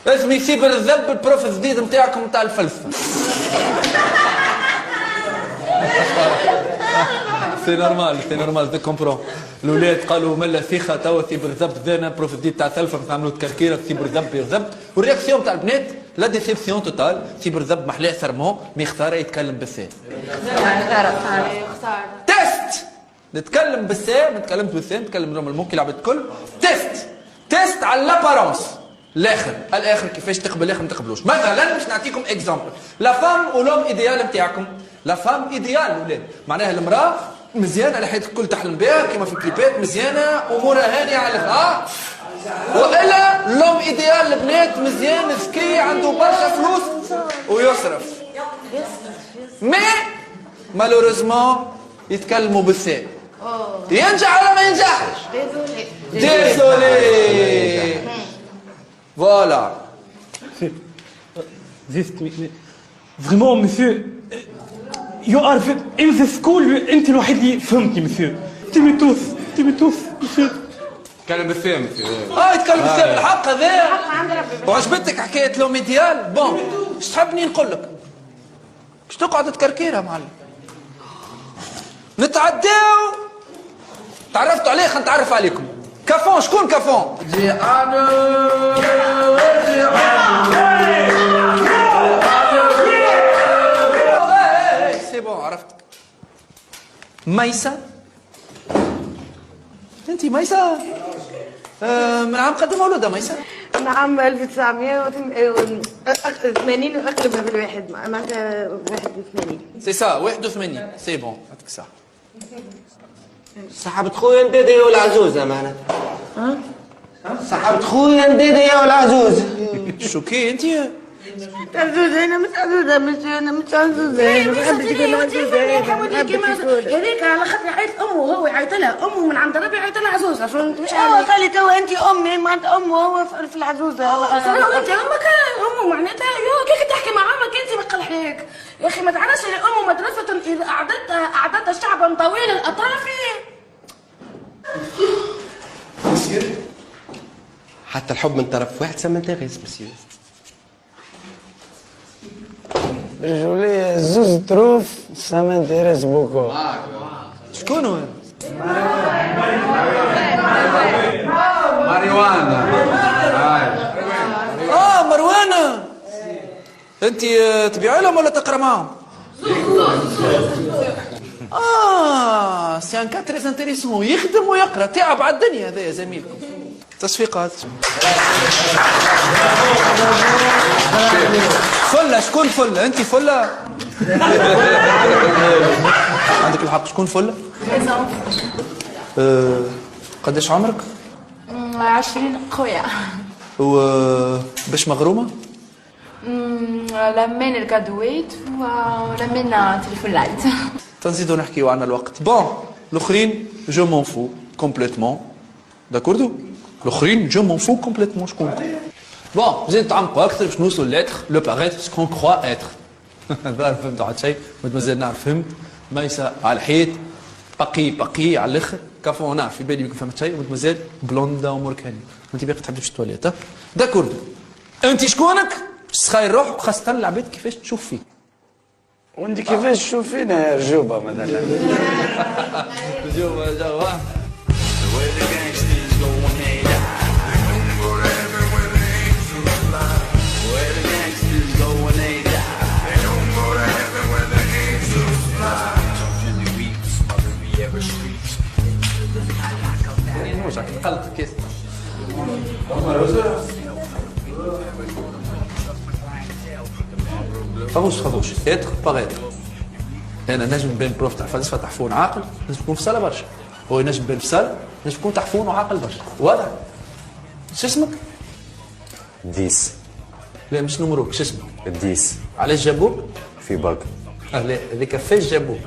اسمي سيبر الذب، البروف الجديد نتاعكم نتاع الفلسفه. سي نورمال دي كومبرون. الاولاد قالوا ملا ثيخه توا سيبر ذب ذانا بروف جديد تاع الفلسفه نعملوا تكركيره سيبر ذب يذب، والرياكسيون تاع البنات لا ديسيبسيون توتال. سيبر ذب محلاه سرمون مي اختار يتكلم بالساء. تيست نتكلم بالساء، ما نتكلمش بالساء، نتكلم نورمال ممكن العباد الكل. تيست على لابارونس الاخر كيفاش تقبل الاخر ما تقبلوش. مثلا باش نعطيكم اكزامبل، لا فام ولوم ايديال نتاعكم. لا فام ايديال ولاد معناها المراه مزيانه على حياتك الكل تحلم بها كيما في الكليبات، مزيانه امورها هانيه على والا لوم ايديال البنات مزيان ذكي عنده برشا فلوس ويصرف، مي مالوريزمون يتكلموا بالساء. ينجح ولا ما ينجحش؟ ديزولي فوالا. فريمون مسيو يو ار ان ذا سكول، انت الوحيد اللي فهمتني مسيو. تيميتوس مسيو. تكلم بالساء مسيو. يتكلم بالساء بالحق هذا. وعجبتك حكايه لوم ايديال؟ بون اش تحبني نقول لك؟ باش تقعد تكركيرها معلم. نتعداو. تعرفتوا عليه خلينا نتعرف عليكم. كافون شكون كافون؟ سي بون عرفتك. ميسة. انت ميسة من عام قد مولودة ميسة؟ من عام 1980 واقلبها بالواحد معناتها 81. سي سا 81 سي بون عندك صح. صاحبة خويا نديدي والعزوزة معناتها. صاحبة خويا نديدي والعزوزة. شوكي انت؟ عزوزة انا مش عزوزة انا مش عزوزة. ما بحبش يكون عزوزة. هذيك على خاطر يعيط امه وهو يعيط لها، امه من عند ربي يعيط لها عزوزة. شنو مش عارف؟ قال لي توا انت امي معناتها امه وهو في العزوزة. انت امك امه معناتها كيف تحكي مع امك انت بقلحيك يا اخي. ما تعرفش الام مدرسة اذا اعددت شعبا طويل الاطراف. حتى الحب من طرف واحد سمنتغيس مسيو. جولي زوز ظروف سمنتيريس بوكو. شكون هو؟ ماريوانا. مروانة. انت تبيعي لهم ولا تقرا معهم؟ سي ان كا تريز انتريسون، يخدم ويقرا، تعب على الدنيا هذا يا زميلكم. تصفيقات. فلة شكون فلة؟ انت فلة؟ عندك الحق شكون فلة؟ قداش عمرك؟ 20 خويا. باش مغرومة؟ لمين الكادويت ولمين تليفون لايت. تنزيدو نحكيو عنا الوقت. بون الاخرين جو مون فو كومبليتمون داكوردو. الاخرين جو مون فو كومبليتمون. شكون؟ بون زيد نتعمقوا اكثر باش نوصلوا للاتر لو باغيتر سكون كخوا اتر. فهمتوا على شيء؟ مازال نعرف فهمت. ميسة على الحيط باقي على الاخر. كافون نعرف في بالي بكم فهمت شيء. مازال بلوندا وموركاني. انت باقي تحب تمشي التواليت داكوردو. انت شكونك؟ تسخاير روحك خاصة العباد كيفاش تشوف فيك. وانت كيفاش تشوف فينا يا رجوبة مثلا؟ رجوبة قلت كيس. خذوش اتر باغيتر. انا نجم بين بروف تاع فلسفه تحفون عاقل، نجم يكون في صاله برشا. هو ينجم بين في صاله نجم يكون تحفون وعاقل برشا. واضح؟ شو اسمك؟ ديس. لا مش نمروك، شو اسمك؟ الديس. علاش جابوك؟ في باق. لا هذيك فاش جابوك؟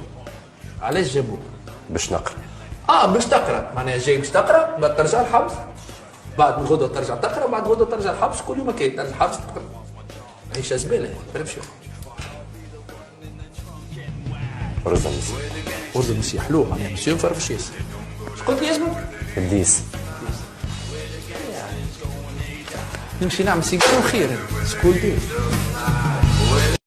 علاش جابوك؟ باش نقرا. باش تقرا، معناها جاي باش تقرا بعد ترجع الحبس. بعد من غدوه ترجع تقرا، بعد غدوه ترجع الحبس، كل يوم هكا ترجع الحبس تقرا. عيشة زبالة برمشي. رز مسيو. رز مسيو حلو معناها مسيو مفرفش ياسر. اش قلت لي اسمك؟ الديس. نمشي نعمل سيكول خير سكول دي.